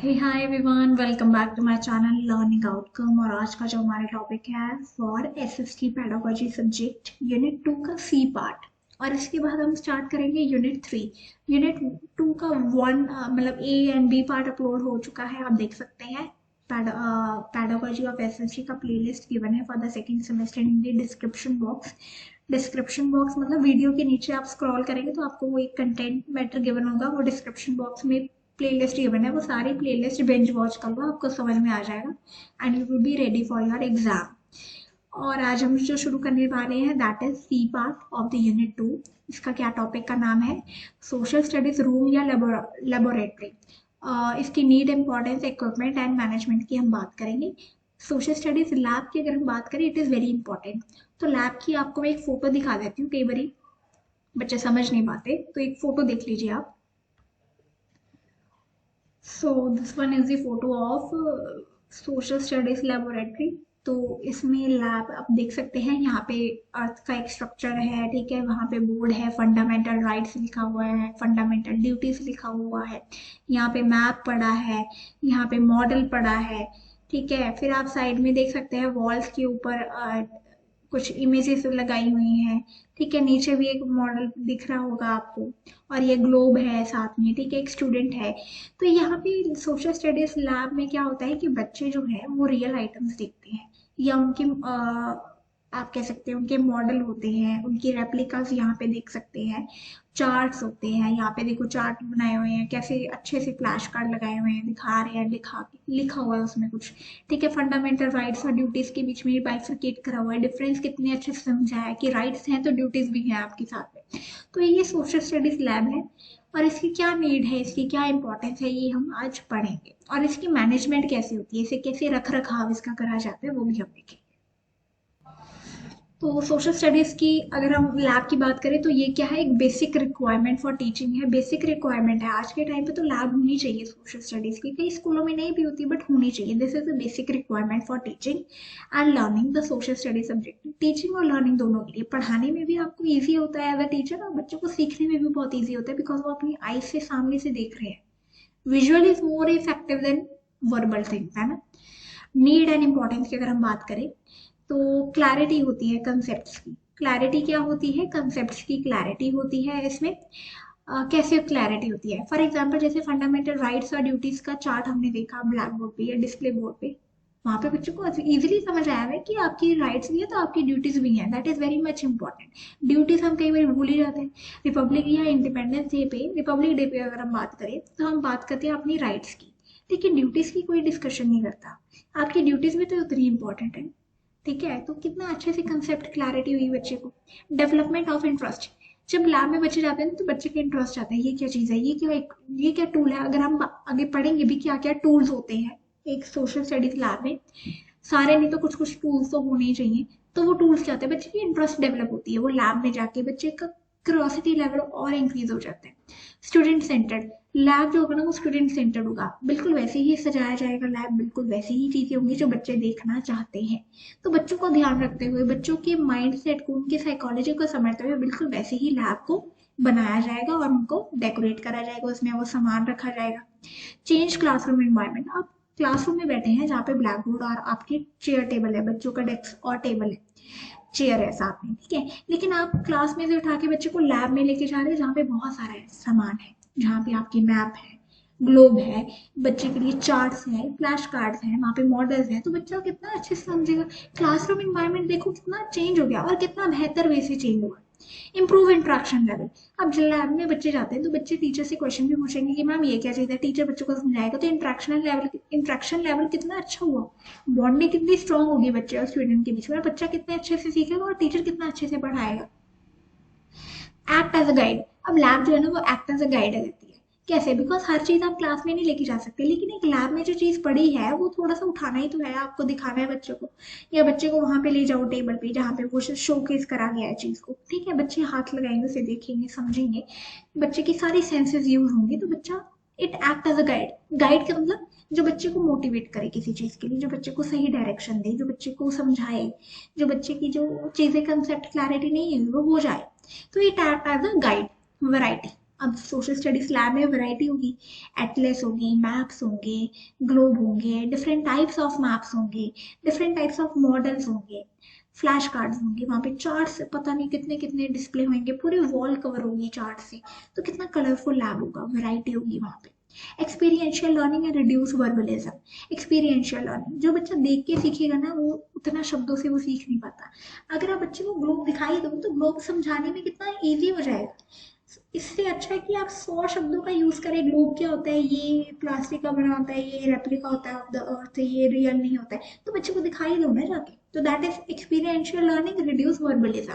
Hey hi everyone, welcome back to my channel learning outcome. और आज का जो हमारा टॉपिक है for SST pedagogy subject unit 2 का सी पार्ट। और इसके बाद हम स्टार्ट करेंगे यूनिट 3। यूनिट 2 का मतलब A and B part upload हो चुका है, आप देख सकते हैं। पेडागोजी ऑफ एसएसटी का प्लेलिस्ट गिवन है for the second semester in the description box मतलब वीडियो के नीचे आप स्क्रॉल करेंगे तो आपको वो एक कंटेंट मैटर गिवन होगा, वो डिस्क्रिप्शन बॉक्स में प्लेलिस्ट गिवन है, वो सारी प्लेलिस्ट बेंच वॉच कर लो, आपको समझ में आ जाएगा and you will be ready for your exam. और आज हम जो शुरू करने वाले हैं that is C part of the unit 2। इसका क्या टॉपिक का नाम है, social studies room or laboratory. इसकी need, importance, equipment and management की हम बात करेंगे। सोशल स्टडीज लैब की अगर हम बात करें, इट इज़ वेरी इंपॉर्टेंट। तो लैब की आपको मैं एक फोटो दिखा देती हूँ, कई बार बच्चे समझ नहीं पाते, तो एक फोटो देख लीजिए आप। So this one is the photo of social studies laboratory. तो इसमें लैब आप देख सकते हैं, यहाँ पे अर्थ का एक स्ट्रक्चर है, ठीक है। वहाँ पे बोर्ड है, फंडामेंटल राइट्स लिखा हुआ है, फंडामेंटल ड्यूटीज लिखा हुआ है। यहाँ पे मैप पड़ा है, यहाँ पे मॉडल पड़ा है, ठीक है। फिर आप साइड में देख सकते हैं वॉल्स के ऊपर कुछ इमेजेस लगाई हुई हैं, ठीक है। नीचे भी एक मॉडल दिख रहा होगा आपको, और ये ग्लोब है साथ में, ठीक है। एक स्टूडेंट है। तो यहाँ पे सोशल स्टडीज लैब में क्या होता है कि बच्चे जो है वो रियल आइटम्स देखते हैं, या उनके आप कह सकते हैं उनके मॉडल होते हैं, उनकी रेप्लिकास यहाँ पे देख सकते हैं। चार्ट्स होते हैं, यहाँ पे देखो चार्ट बनाए हुए हैं, कैसे अच्छे से फ्लैश कार्ड लगाए हुए हैं, दिखा रहे हैं, लिखा हुआ है उसमें कुछ, ठीक है। फंडामेंटल राइट्स और ड्यूटीज के बीच में बाइफरकेट करा हुआ है, डिफरेंस कितने अच्छे से समझाया है कि राइट्स हैं तो ड्यूटीज भी हैं आपके साथ में। तो ये सोशल स्टडीज लैब है, और इसकी क्या नीड है, इसकी क्या इंपॉर्टेंस है, ये हम आज पढ़ेंगे। और इसकी मैनेजमेंट कैसे होती है, इसे कैसे रख रखाव इसका करा जाता है, वो भी हम देखेंगे। तो सोशल स्टडीज की अगर हम लैब की बात करें तो ये क्या है, एक बेसिक रिक्वायरमेंट फॉर टीचिंग है, बेसिक रिक्वायरमेंट है। आज के टाइम पे तो लैब होनी चाहिए सोशल स्टडीज की, कई स्कूलों में नहीं भी होती बट होनी चाहिए। This is the basic requirement for teaching and learning the social studies subject. Teaching और लर्निंग दोनों के लिए, पढ़ाने में भी आपको ईजी होता है एज अ टीचर, और बच्चों को सीखने में भी बहुत ईजी होता है बिकॉज वो अपनी आई से सामने से देख रहे हैं। Visual is more effective than verbal things, है ना। नीड एंड इम्पोर्टेंस की अगर हम बात करें तो क्लैरिटी होती है कंसेप्ट की। क्लैरिटी क्या होती है, कंसेप्ट की क्लैरिटी होती है इसमें। कैसे क्लैरिटी होती है, फॉर एग्जांपल जैसे फंडामेंटल राइट्स और ड्यूटीज का चार्ट हमने देखा ब्लैक बोर्ड पे या डिस्प्ले बोर्ड पे, वहां पे बच्चों को इजीली समझ आया है कि आपकी राइट्स भी है तो आपकी ड्यूटीज भी हैं। That is very much important. Duties हम कई बार भूल ही जाते हैं। रिपब्लिक या इंडिपेंडेंस डे पे, रिपब्लिक डे पे अगर हम बात करें तो हम बात करते हैं अपनी राइट्स की, लेकिन ड्यूटीज की कोई डिस्कशन नहीं करता। आपकी ड्यूटीज भी तो उतनी इंपॉर्टेंट है, ठीक है। तो कितना अच्छे से कंसेप्ट क्लैरिटी हुई बच्चे को। डेवलपमेंट ऑफ इंटरेस्ट, जब लैब में बच्चे जाते हैं तो बच्चे के इंटरेस्ट आते हैं, ये क्या चीज़ है, ये क्या टूल है। अगर हम आगे पढ़ेंगे भी क्या क्या टूल्स होते हैं एक सोशल स्टडीज लैब में, सारे नहीं तो कुछ कुछ टूल्स तो होने ही चाहिए। तो वो टूल्स क्या होते हैं, बच्चे की इंटरेस्ट डेवलप होती है, वो लैब में जाके बच्चे का क्यूरियोसिटी लेवल और इंक्रीज हो जाता है। स्टूडेंट सेंटर्ड, लैब जो होगा ना वो स्टूडेंट सेंटर्ड होगा, बिल्कुल वैसे ही सजाया जाएगा लैब, बिल्कुल वैसे ही चीजें होंगी जो बच्चे देखना चाहते हैं। तो बच्चों को ध्यान रखते हुए, बच्चों के माइंड सेट को, उनकी साइकोलॉजी को समझते हुए बिल्कुल वैसे ही लैब को बनाया जाएगा और उनको डेकोरेट करा जाएगा, उसमें वो सामान रखा जाएगा। चेंज क्लासरूम एनवायरनमेंट, आप क्लासरूम में बैठे हैं जहाँ पे ब्लैक बोर्ड और आपकी चेयर टेबल है, बच्चों का डेस्क और टेबल है, चेयर है साथ में, ठीक है। लेकिन आप क्लास में से उठा के बच्चे को लैब में लेके जा रहे हैं जहाँ पे बहुत सारा सामान है, जहाँ पे आपकी मैप है, ग्लोब है, बच्चे के लिए चार्ट्स हैं, फ्लैश कार्ड्स हैं, वहाँ पे मॉडल्स हैं, तो बच्चा कितना अच्छे से समझेगा। क्लासरूम इन्वायरमेंट देखो कितना चेंज हो गया और कितना बेहतर वे से चेंज हुआ। इंप्रूव इंट्रैक्शन लेवल, अब जब लैब में बच्चे जाते हैं तो बच्चे टीचर से क्वेश्चन भी पूछेंगे कि मैम ये क्या चीज़ है, टीचर बच्चों को समझाएगा, तो इंट्रैक्शन लेवल कितना अच्छा हुआ। बॉन्डिंग कितनी स्ट्रांग होगी बच्चे और स्टूडेंट के बीच में, और बच्चा कितने अच्छे से सीखेगा और टीचर कितना अच्छे से पढ़ाएगा। एक्ट एज अ गाइड, अब लैब जो है ना वो एक्ट एज अ गाइड रहती है। कैसे, बिकॉज हर चीज आप क्लास में नहीं लेके जा सकते, लेकिन एक लैब में जो चीज पड़ी है वो थोड़ा सा उठाना ही तो है, आपको दिखाना है बच्चों को, या बच्चे को वहां पे ले जाओ टेबल पे जहाँ पे वो शोकेस करा गया है चीज को, ठीक है। बच्चे हाथ लगाएंगे, उसे देखेंगे, समझेंगे, बच्चे की सारी सेंसेस यूज होंगी, तो बच्चा it act as a guide. Guide का मतलब जो बच्चे को मोटिवेट करे किसी चीज के लिए, जो बच्चे को सही डायरेक्शन दे, जो बच्चे को समझाए, जो बच्चे की जो चीजें कंसेप्ट क्लैरिटी नहीं है वो हो जाए, तो it act as a guide. Variety, अब सोशल स्टडीज लैब में वैरायटी होगी, एटलस होगी, मैप्स होंगे, ग्लोब होंगे, डिफरेंट टाइप्स ऑफ मैप्स होंगे, डिफरेंट टाइप्स ऑफ मॉडल्स होंगे, फ्लैश कार्ड्स होंगे, वहाँ पे चार्ट से पता नहीं कितने कितने डिस्प्ले होंगे, पूरी वॉल कवर होगी चार्ट से। तो कितना कलरफुल लैब होगा, वैरायटी होगी वहाँ पे। Experiential learning and reduce verbalism. Experiential learning, जो बच्चा देख के सीखेगा ना, वो उतना शब्दों से वो सीख नहीं पाता। अगर आप बच्चे को ग्लोब दिखाई दो तो ग्लोब समझाने में कितना ईजी हो जाएगा। इससे अच्छा है कि आप 100 शब्दों का यूज करें। ग्लोब क्या होता है, ये प्लास्टिक का बना होता है, ये रेप्लिका होता है ऑफ द अर्थ, ये रियल नहीं होता है, तो बच्चे को दिखाई दो ना जाके। तो that is experiential learning, reduce verbalism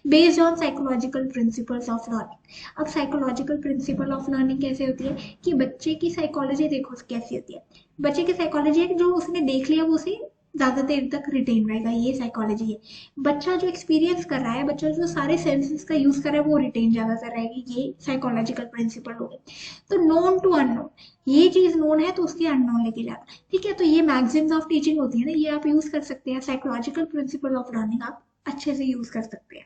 based on psychological principles of learning. अब साइकोलॉजिकल प्रिंसिपल ऑफ लर्निंग कैसे होती है कि बच्चे की साइकोलॉजी देखो कैसी होती है। बच्चे की साइकोलॉजी है जो उसने देख लिया वो उसे ज्यादा देर तक रिटेन रहेगा, ये साइकोलॉजी है। बच्चा जो एक्सपीरियंस कर रहा है, बच्चा जो सारे सेंसेस का यूज कर रहा है, वो रिटेन ज्यादातर रहेगी, ये साइकोलॉजिकल प्रिंसिपल हो गए। तो नोन टू अननोन, ये चीज नोन है तो उसके अननोन लेके जाना, ठीक है। तो ये मैगजीन्स ऑफ टीचिंग होती है ना, ये आप यूज कर सकते हैं। साइकोलॉजिकल प्रिंसिपल ऑफ लर्निंग आप अच्छे से यूज कर सकते हैं।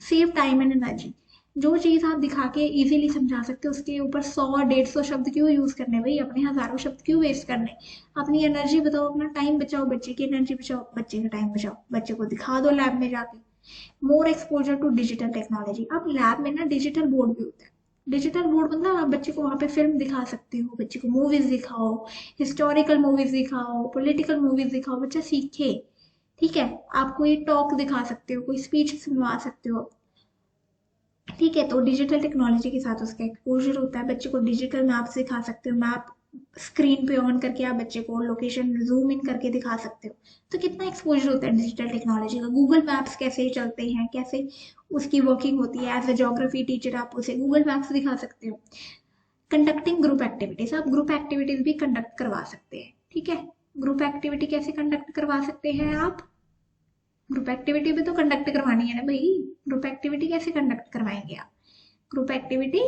सेव टाइम एंड एनर्जी, जो चीज आप दिखा के इजीली समझा सकते हो उसके ऊपर 100-150 शब्द क्यों यूज करने भाई, अपने हजारों शब्द क्यों वेस्ट करने। अपनी एनर्जी बताओ, अपना टाइम बचाओ, बच्चे की एनर्जी बचाओ, बच्चे का टाइम बचाओ, बच्चे को दिखा दो लैब में जाके। More exposure to digital technology. अब लैब में ना डिजिटल बोर्ड भी होता है। डिजिटल बोर्ड मतलब आप बच्चे को वहाँ पे फिल्म दिखा सकते हो, बच्चे को मूवीज दिखाओ, हिस्टोरिकल मूवीज दिखाओ, पॉलिटिकल मूवीज दिखाओ, बच्चा सीखे, ठीक है। आप कोई टॉक दिखा सकते हो, कोई स्पीच सुनवा सकते हो, ठीक है। तो डिजिटल टेक्नोलॉजी के साथ उसका एक्सपोजर होता है। बच्चे को डिजिटल मैप सिखा सकते हो, मैप स्क्रीन पे ऑन करके आप बच्चे को लोकेशन जूम इन करके दिखा सकते हो। तो कितना एक्सपोजर होता है डिजिटल टेक्नोलॉजी का। गूगल मैप्स कैसे चलते हैं, कैसे उसकी वर्किंग होती है, एज अ ज्योग्राफी टीचर आप उसे गूगल मैप्स दिखा सकते हो। कंडक्टिंग ग्रुप एक्टिविटीज, आप ग्रुप एक्टिविटीज भी कंडक्ट करवा सकते हैं, ठीक है। ग्रुप एक्टिविटी कैसे कंडक्ट करवा सकते हैं आप, ग्रुप एक्टिविटी भी तो कंडक्ट करवानी है ना भाई। ग्रुप एक्टिविटी कैसे कंडक्ट करवाएंगे आप, ग्रुप एक्टिविटी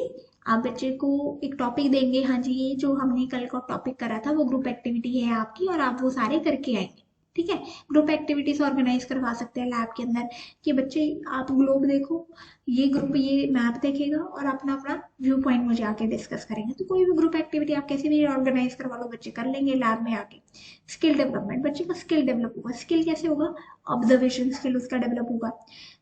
आप बच्चे को एक टॉपिक देंगे, हाँ जी ये जो हमने कल का टॉपिक करा था वो ग्रुप एक्टिविटी है आपकी, और आप वो सारे करके आएंगे, ठीक है। ग्रुप एक्टिविटीज ऑर्गेनाइज करवा सकते हैं लैब के अंदर कि बच्चे आप ग्लोब देखो, ये ग्रुप ये मैप देखेगा और अपना अपना व्यू पॉइंट मुझे आके डिस्कस करेंगे। तो कोई भी ग्रुप एक्टिविटी आप कैसे भी ऑर्गेनाइज करवा लो, बच्चे कर लेंगे लैब में आके। स्किल डेवलपमेंट, बच्चे का स्किल डेवलप होगा। स्किल कैसे होगा, ऑब्जर्वेशन स्किल उसका डेवलप होगा।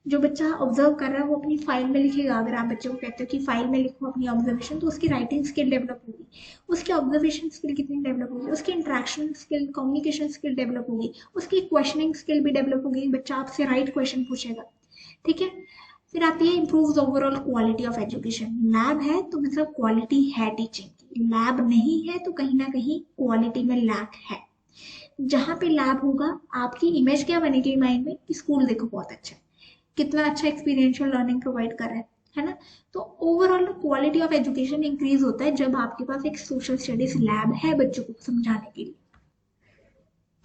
जो बच्चा ऑब्जर्व कर रहा है वो अपनी फाइल में लिखेगा। अगर आप बच्चे को कहते हो कि फाइल में लिखो अपनी ऑब्जर्वेशन, तो उसकी राइटिंग स्किल डेवलप होगी, उसकी ऑब्जर्वेशन स्किल कितनी डेवलप होगी, उसकी interaction skill, communication skill develop होगी, उसकी क्वेश्चनिंग स्किल भी डेवलप होगी, बच्चा आपसे राइट क्वेश्चन पूछेगा, ठीक है। फिर आती है improve overall quality of education. Lab है तो मतलब क्वालिटी है टीचिंग की, लैब नहीं है तो कहीं ना कहीं क्वालिटी में लैक है। जहां पे लैब होगा आपकी इमेज क्या बनेगी माइंड में कि स्कूल देखो बहुत अच्छा है, कितना अच्छा एक्सपीरियंशियल लर्निंग प्रोवाइड कर रहा है ना। तो overall quality of education increase होता है जब आपके पास एक सोशल स्टडीज लैब है बच्चों को समझाने के लिए।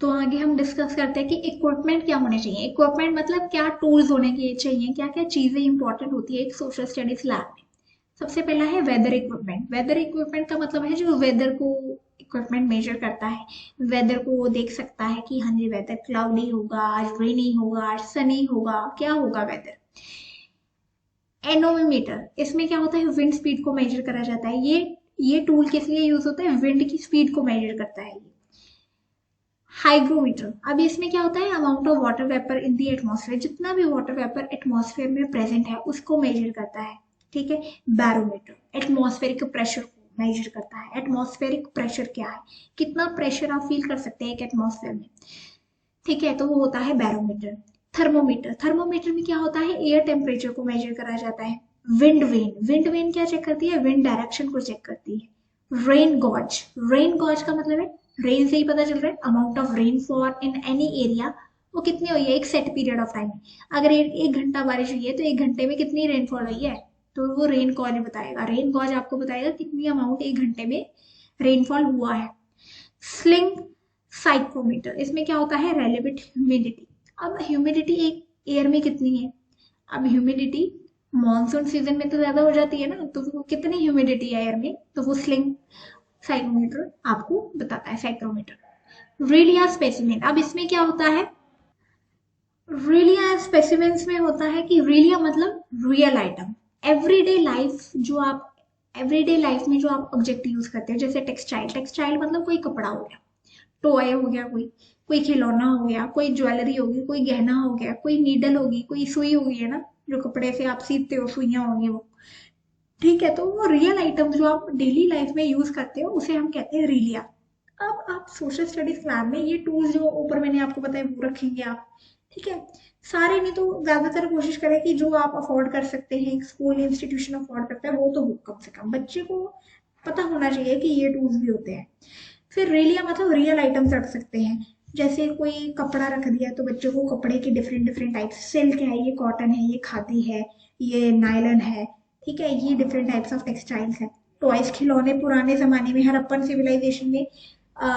तो आगे हम डिस्कस करते हैं कि इक्विपमेंट क्या होने चाहिए। इक्विपमेंट मतलब क्या टूल्स होने के चाहिए, क्या क्या चीजें इंपॉर्टेंट होती है एक सोशल स्टडीज लैब में। सबसे पहला है वेदर इक्विपमेंट। वेदर इक्विपमेंट का मतलब है जो वेदर को इक्विपमेंट मेजर करता है, वेदर को वो देख सकता है कि हाँ जी वेदर क्लाउडी होगा, आज रेनी होगा, आज सनी होगा, क्या होगा वेदर। एनोमीटर, इसमें क्या होता है विंड स्पीड को मेजर करा जाता है। ये टूल किस लिए यूज होता है, विंड की स्पीड को मेजर करता है। हाइग्रोमीटर, अब इसमें क्या होता है amount of water vapour in the atmosphere, जितना भी वाटर वेपर एटमॉस्फेयर में प्रेजेंट है उसको मेजर करता है, ठीक है। बैरोमीटर एटमॉस्फेरिक प्रेशर को मेजर करता है। एटमॉस्फेरिक प्रेशर क्या है, कितना प्रेशर आप फील कर सकते हैं एक एटमॉस्फेयर में, ठीक है, तो वो होता है बैरोमीटर। थर्मोमीटर, थर्मोमीटर में क्या होता है एयर टेम्परेचर को मेजर करा जाता है। विंड वेन, विंड वेन क्या चेक करती है, विंड डायरेक्शन को चेक करती है। रेन गॉज, रेन गॉज का मतलब है रेन से ही पता चल रहा है amount of rain fall in any area, वो कितनी हुई है एक सेट पीरियड ऑफ टाइम में। अगर एक घंटा बारिश हुई है तो एक घंटे में कितनी रेनफॉल हुई है, तो वो रेन गॉज बताएगा। रेन गॉज आपको बताएगा कितनी अमाउंट एक घंटे में रेनफॉल हुआ है। स्लिंग साइक्रोमीटर, इसमें क्या होता है रेलेवेंट ह्यूमिडिटी। अब ह्यूमिडिटी एक एयर में कितनी है, अब ह्यूमिडिटी मानसून सीजन में तो ज्यादा हो जाती है ना, तो वो कितनी ह्यूमिडिटी है एयर में, तो वो स्लिंग साइक्रोमीटर आपको बताता है। साइक्रोमीटर। रिलिया स्पेसिमेन, अब इसमें क्या होता है, रिलिया स्पेसिमेंस में होता है कि रिलिया मतलब रियल आइटम, एवरीडे लाइफ जो आप एवरीडे लाइफ में जो आप ऑब्जेक्ट यूज करते हैं, जैसे टेक्सटाइल, टेक्सटाइल मतलब कोई कपड़ा हो गया, टॉय हो गया, कोई कोई खिलौना हो गया, कोई ज्वेलरी होगी, कोई गहना हो गया, कोई नीडल होगी, कोई सुई होगी, है ना, जो कपड़े से आप सीखते हो, सुइयां होंगी वो। ठीक है, तो वो रियल आइटम जो आप डेली लाइफ में यूज करते हो उसे हम कहते हैं रिलिया। अब आप सोशल स्टडीज लैब में ये टूल्स जो ऊपर मैंने आपको बताया वो रखेंगे आप। ठीक है, सारे नहीं तो ज्यादातर कोशिश करें कि जो आप अफोर्ड कर सकते हैं, स्कूल इंस्टीट्यूशन अफोर्ड करता है वो तो कम से कम बच्चे को पता होना चाहिए कि ये टूल्स भी होते हैं। फिर रिलिया मतलब रियल आइटम्स रख सकते हैं, जैसे कोई कपड़ा रख दिया तो बच्चों को कपड़े के डिफरेंट डिफरेंट टाइप्स, सिल्क है, ये कॉटन है, ये खादी है, ये नायलन है। ठीक है, ये डिफरेंट टाइप्स ऑफ टेक्सटाइल्स है। टॉयज, खिलौने, पुराने जमाने में हड़प्पन सिविलाइजेशन में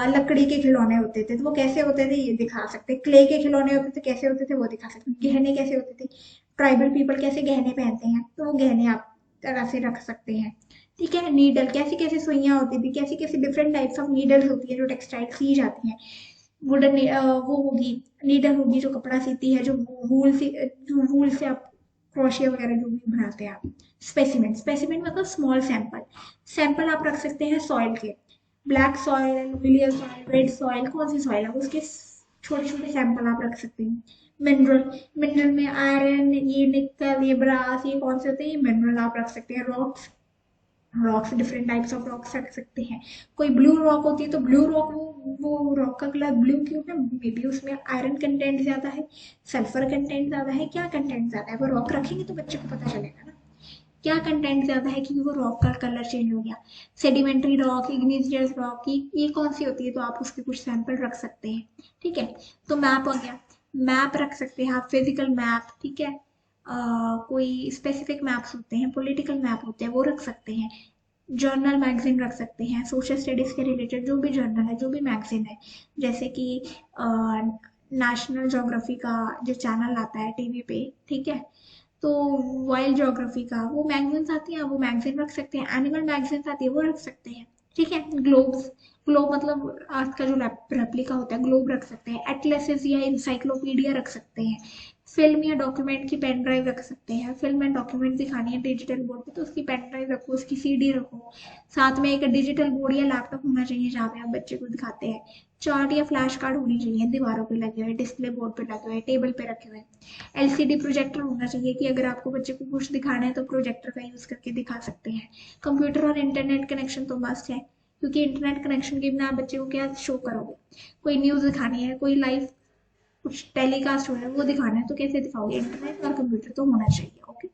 लकड़ी के खिलौने होते थे, तो वो कैसे होते थे ये दिखा सकते, क्ले के खिलौने होते थे कैसे होते थे वो दिखा सकते, गहने कैसे होते थे, ट्राइबल पीपल कैसे गहने पहनते हैं तो वो गहने आप तरह से रख सकते हैं। ठीक है, नीडल, कैसी कैसी सुइयां होती थी, कैसी कैसी डिफरेंट टाइप्स ऑफ नीडल्स होती है जो टेक्सटाइल सी जाती हैं। वुडन वो होगी, नीडल होगी जो कपड़ा सीती है, जो वूल से, जो वूल से आप क्रोशिया वगैरह जो भी बनाते हैं आप। स्पेसिमेन, स्पेसिमेन मतलब स्मॉल सैंपल, सैंपल आप रख सकते हैं सॉइल के, ब्लैक सॉइल, एलुमिलियल सॉइल, रेड सॉइल, कौन सी सॉइल है उसके छोटे छोटे सैंपल आप रख सकते हैं। मिनरल, मिनरल में आयरन, ये निकल, ये ब्रास, ये कौन से होते हैं, ये मिनरल आप रख सकते हैं। Rocks, rocks different types of rocks रख सकते हैं। कोई ब्लू रॉक होती है तो ब्लू रॉक, वो रॉक का कलर ब्लू क्यों है, मे बी उसमें आयरन कंटेंट ज्यादा है, सल्फर कंटेंट ज्यादा है, क्या कंटेंट ज्यादा है, वो रॉक रखेंगे तो बच्चे को पता चलेगा ना क्या कंटेंट ज्यादा है, क्योंकि वो रॉक का कलर चेंज हो गया। सेडिमेंट्री रॉक, इग्निशियस रॉक, ये कौन सी होती है, तो आप उसके कुछ सैंपल रख सकते हैं। ठीक है, तो मैप हो गया, मैप रख सकते हैं आप, फिजिकल मैप। ठीक है, कोई स्पेसिफिक मैप्स होते हैं, पॉलिटिकल मैप होते हैं, वो रख सकते हैं। जर्नल मैगजीन रख सकते हैं, सोशल स्टडीज के रिलेटेड जो भी जर्नल है, जो भी मैगजीन है, जैसे कि नेशनल ज्योग्राफी का जो चैनल आता है टीवी पे। ठीक है, तो वाइल्ड ज्योग्राफी का वो मैगजीन्स आती हैं, वो मैगजीन रख सकते हैं। एनिमल मैगजीन्स आती है वो रख सकते हैं। ठीक है, ग्लोब्स, ग्लोब मतलब आज का जो रेप्लिका होता है, ग्लोब रख सकते हैं। एटलसेस या इंसाइक्लोपीडिया रख सकते हैं। फिल्म या डॉक्यूमेंट की पेन ड्राइव रख सकते हैं, फिल्म एंड डॉक्यूमेंट दिखानी है डिजिटल बोर्ड पे तो उसकी पेन ड्राइव रखो, उसकी सीडी रखो। साथ में एक डिजिटल बोर्ड या लैपटॉप होना चाहिए जहाँ पे आप बच्चे को दिखाते हैं। चार्ट या फ्लैश कार्ड होनी चाहिए, दीवारों पे लगे हुए, डिस्प्ले बोर्ड पे लगे हुए, टेबल पे रखे हुए। एलसीडी प्रोजेक्टर होना चाहिए कि अगर आपको बच्चे को कुछ दिखाना है तो प्रोजेक्टर का यूज करके दिखा सकते हैं। कंप्यूटर और इंटरनेट कनेक्शन तो मस्ट है, क्योंकि इंटरनेट कनेक्शन के बिना आप बच्चे को क्या शो करोगे। कोई न्यूज दिखानी है, कोई लाइव कुछ टेलीकास्ट हो रहा है वो दिखाना है तो कैसे दिखाओगे, इंटरनेट और कंप्यूटर तो होना चाहिए। ओके,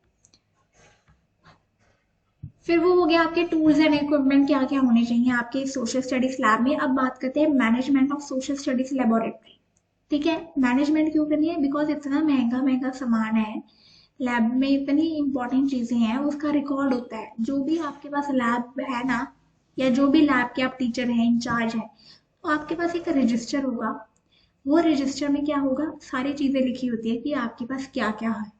फिर वो हो गया आपके टूल्स एंड इक्विपमेंट क्या क्या होने चाहिए आपके सोशल स्टडीज लैब में। अब बात करते हैं management of social studies laboratory. ठीक है, मैनेजमेंट क्यों करनी है, बिकॉज इतना महंगा महंगा सामान है लैब में, इतनी इंपॉर्टेंट चीजें हैं, उसका रिकॉर्ड होता है। जो भी आपके पास लैब है ना, या जो भी लैब के आप टीचर हैं, इंचार्ज हैं, तो आपके पास एक रजिस्टर होगा। वो रजिस्टर में क्या होगा, सारी चीजें लिखी होती है कि आपके पास क्या क्या है,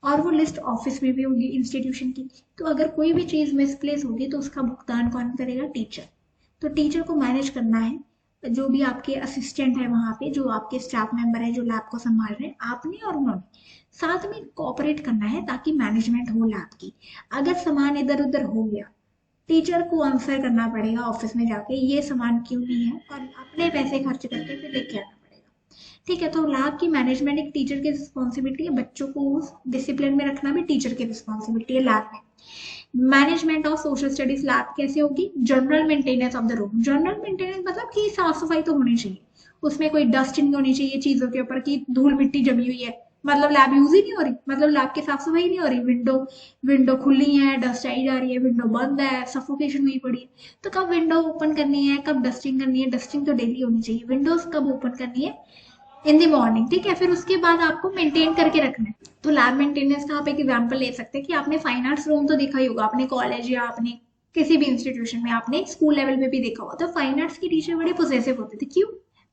और वो लिस्ट ऑफिस में भी होगी इंस्टीट्यूशन की। तो अगर कोई भी चीज मिसप्लेस होगी तो उसका भुगतान कौन करेगा, टीचर। तो टीचर को मैनेज करना है, जो भी आपके असिस्टेंट है वहां पे, जो आपके स्टाफ मेंबर है जो लैब को संभाल रहे हैं, आपने और उन्होंने साथ में कोऑपरेट करना है ताकि मैनेजमेंट हो लैब की। अगर सामान इधर उधर हो गया, टीचर को आंसर करना पड़ेगा ऑफिस में जाके, ये सामान क्यों नहीं है, और अपने पैसे खर्च करके फिर लेके आना पड़ेगा। ठीक है, तो लैब की मैनेजमेंट एक टीचर की रिस्पॉन्सिबिलिटी है, बच्चों को उस डिसिप्लिन में रखना भी टीचर की रिस्पॉन्सिबिलिटी है लैब में। Management of social studies lab कैसे होगी, general maintenance of the room. General maintenance मतलब कि साफ सफाई तो होनी चाहिए, उसमें कोई डस्ट नहीं होनी चाहिए चीजों के ऊपर की धूल मिट्टी जमी हुई है, मतलब लैब यूज ही नहीं हो रही, मतलब लैब की साफ सफाई नहीं हो रही। विंडो विंडो खुली है, डस्ट आई जा रही है, विंडो बंद है, सफोकेशन हुई पड़ी है, तो कब विंडो ओपन करनी है, कब डस्टिंग करनी है, डस्टिंग तो डेली होनी चाहिए। विंडोज कब ओपन करनी है, इन दी मॉर्निंग। ठीक है, फिर उसके बाद आपको मेंटेन करके रखना है। तो लैब मेंटेनेंस का आप एक एग्जांपल ले सकते हैं कि आपने फाइन आर्ट्स रूम तो देखा ही होगा, अपने कॉलेज या आपने किसी भी इंस्टीट्यूशन में, आपने स्कूल लेवल पे भी देखा होगा। तो फाइन आर्ट्स के टीचर बड़े पोजेसिव होते थे, क्यों,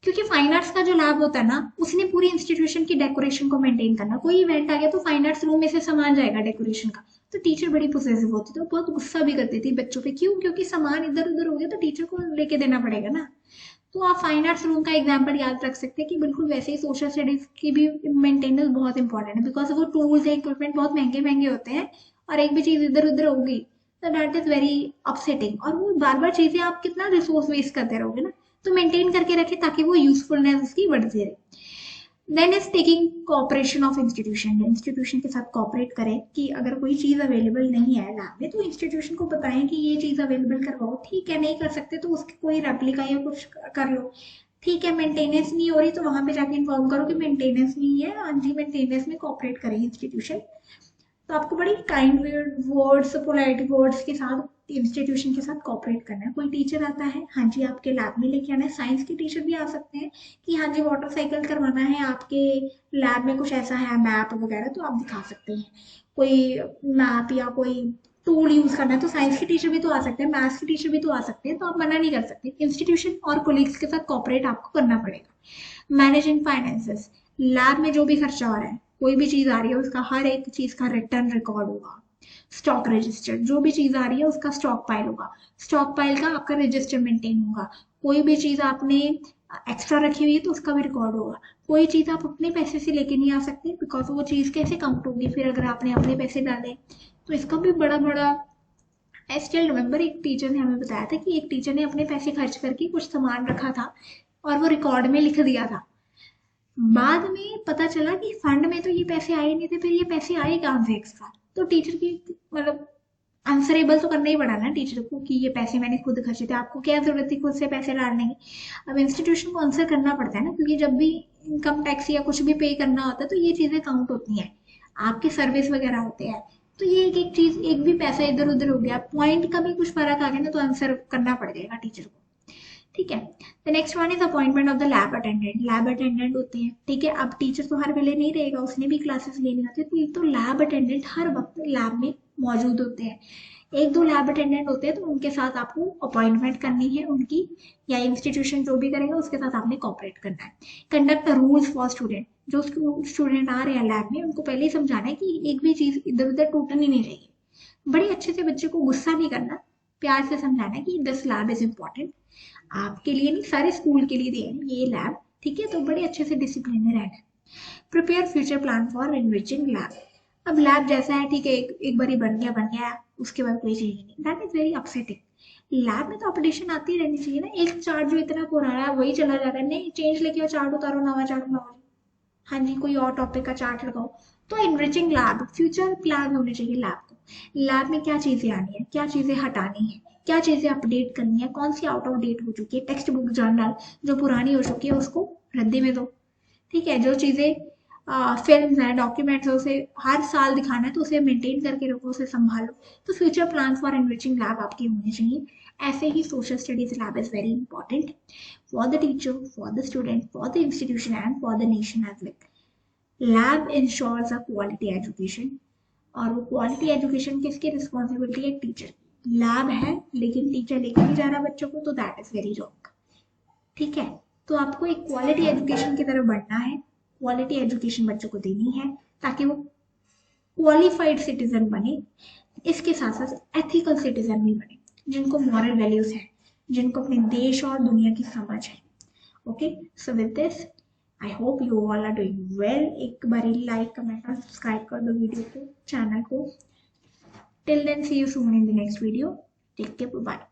क्योंकि फाइन आर्ट्स का जो लैब होता है ना, उसने पूरी इंस्टीट्यूशन की डेकोरेशन को मेंटेन करना। कोई इवेंट आ गया तो फाइन आर्ट्स रूम में से सामान जाएगा डेकोरेशन का, तो टीचर बड़ी पोजेसिव होती थी, तो बहुत गुस्सा भी करती थी बच्चों पे, क्यों, क्योंकि सामान इधर उधर हो गया तो टीचर को लेके देना पड़ेगा ना। तो आप फाइन आर्ट्स रूम का एग्जाम्पल याद रख सकते हैं कि बिल्कुल वैसे ही सोशल स्टडीज की भी मेंटेनेंस बहुत इंपॉर्टेंट है, बिकॉज वो टूल्स है, इक्विपमेंट बहुत महंगे महंगे होते हैं, और एक भी चीज इधर उधर होगी तो दैट इज वेरी अपसेटिंग। और वो बार बार चीजें आप कितना रिसोर्स वेस्ट करते रहोगे ना, तो मेंटेन करके रखें ताकि वो यूजफुलनेस उसकी बढ़ती रहे। Then is taking cooperation of institution, institution के साथ कॉपरेट करें कि अगर कोई चीज अवेलेबल नहीं है लैब में तो इंस्टीट्यूशन को बताएं कि ये चीज अवेलेबल करवाओ, ठीक है नहीं कर सकते तो उसकी कोई रेप्लिका या कुछ कर लो, ठीक है मेंटेनेंस नहीं हो रही तो वहां पे जाके इन्फॉर्म करो कि मेंटेनेंस नहीं है, हाँ जी मेंटेनेंस में कॉपरेट करें इंस्टीट्यूशन। तो आपको बड़ी काइंड वर्ड्स, पोलाइट वर्ड्स के साथ इंस्टीट्यूशन के साथ कॉपरेट करना है। कोई टीचर आता है, हाँ जी आपके लैब में लेके आना है, साइंस के टीचर भी आ सकते हैं कि हाँ जी वाटर साइकिल करवाना है आपके लैब में, कुछ ऐसा है मैप वगैरह तो आप दिखा सकते हैं। कोई मैप या कोई टूल यूज करना है तो साइंस के टीचर भी तो आ सकते हैं, मैथ्स के टीचर भी तो आ सकते हैं, तो आप मना नहीं कर सकते। इंस्टीट्यूशन और कोलीग्स के साथ कॉपरेट आपको करना पड़ेगा। मैनेजिंग फाइनेंसेस, लैब में जो भी खर्चा हो रहा है, कोई भी चीज आ रही है उसका हर एक चीज का रिटर्न रिकॉर्ड होगा। स्टॉक रजिस्टर, जो भी चीज आ रही है उसका स्टॉक पाइल होगा, स्टॉक पाइल का आपका रजिस्टर मेंटेन होगा। कोई भी चीज आपने एक्स्ट्रा रखी हुई है तो उसका भी रिकॉर्ड होगा। कोई चीज आप अपने पैसे से लेके नहीं आ सकते बिकॉज वो चीज कैसे काउंट होगी फिर अगर आपने अपने पैसे डाले, तो इसका भी बड़ा बड़ा। आई स्टिल रिमेम्बर एक टीचर ने हमें बताया था कि एक टीचर ने अपने पैसे खर्च करके कुछ सामान रखा था और वो रिकॉर्ड में लिख दिया था। बाद में पता चला कि फंड में तो ये पैसे आए नहीं थे, फिर ये पैसे आए कहाँ से एक्स्ट्रा। तो टीचर की मतलब आंसरेबल तो करना ही पड़ा ना टीचर को कि ये पैसे मैंने खुद खर्चे थे, आपको क्या जरूरत थी खुद से पैसे डालने की। अब इंस्टीट्यूशन को आंसर करना पड़ता है ना, क्योंकि जब भी इनकम टैक्स या कुछ भी पे करना होता है तो ये चीजें काउंट होती हैं, आपके सर्विस वगैरह होते हैं। तो ये एक एक चीज, एक भी पैसा इधर उधर हो गया, पॉइंट का भी कुछ फर्क आ गया ना, तो आंसर करना पड़ जाएगा टीचर को। ठीक है। The next one is appointment of the lab attendant. Lab attendant होते हैं, ठीक है, अब टीचर तो हर वेले नहीं रहेगा, उसने भी क्लासेस लेनी होती है, तो लैब अटेंडेंट हर वक्त लैब में मौजूद होते हैं। एक दो लैब अटेंडेंट होते हैं तो उनके साथ आपको अपॉइंटमेंट करनी है उनकी, या इंस्टीट्यूशन जो भी करेगा उसके साथ आपने कॉपरेट करना है। Conduct the rules for student, जो स्टूडेंट आ रहे हैं लैब में उनको पहले ही समझाना है कि एक भी चीज इधर उधर टूटनी नहीं चाहिए। बड़े अच्छे से बच्चे को गुस्सा नहीं करना, प्यार से समझाना है कि दिस लैब इज इम्पोर्टेंट, आपके लिए नहीं सारे स्कूल के लिए दिए हैं ये लैब, ठीक है, तो बड़े अच्छे से डिसिप्लिन में रहना है। Prepare future plan for enriching lab. अब लैब जैसा है, ठीक है, एक बार ही बन गया, उसके बाद कोई चीज नहीं, that is very upsetting. Lab में तो अपडेशन आती रहनी चाहिए ना, एक चार्ट जो इतना पुराना है वही चला जा रहा है, नहीं चेंज लेके चार्ट उतारो, नवा चार्ट बनाओ, हाँ जी कोई और टॉपिक का चार्ट लगाओ। तो एनरिचिंग लैब, फ्यूचर प्लान होने चाहिए लैब को। लैब में क्या चीजें आनी है, क्या चीजें हटानी है, क्या चीजें अपडेट करनी है, कौन सी आउट ऑफ डेट हो चुकी है, टेक्स्ट बुक जर्नल जो पुरानी हो चुकी है उसको रद्दी में दो, ठीक है, जो चीजें फिल्म है, डॉक्यूमेंट्स है, उसे हर साल दिखाना है तो उसे मेंटेन करके रखो, उसे संभालो। तो future plan for enriching lab आपकी होनी चाहिए। ऐसे ही social studies lab is very important for the teacher, for the student, for the institution and for the nation as well. Lab ensures a quality education, और वो quality education किसकी responsibility है, teacher. Lab है लेकिन teacher लेकर नहीं जा रहा बच्चों को, तो दैट इज वेरी रॉन्ग। ठीक है, तो आपको एक क्वालिटी एजुकेशन की तरफ बढ़ना है, क्वालिटी एजुकेशन बच्चों को देनी है ताकि वो क्वालिफाइड सिटीजन बने, इसके साथ साथ एथिकल सिटीजन भी बने, जिनको मॉरल वैल्यूज है, जिनको अपने देश और दुनिया की समझ है। Okay, so with this I hope you all are doing well. एक बार लाइक कमेंट और सब्सक्राइब कर दो वीडियो को, चैनल को। Till then see you soon in the next video, take care, bye.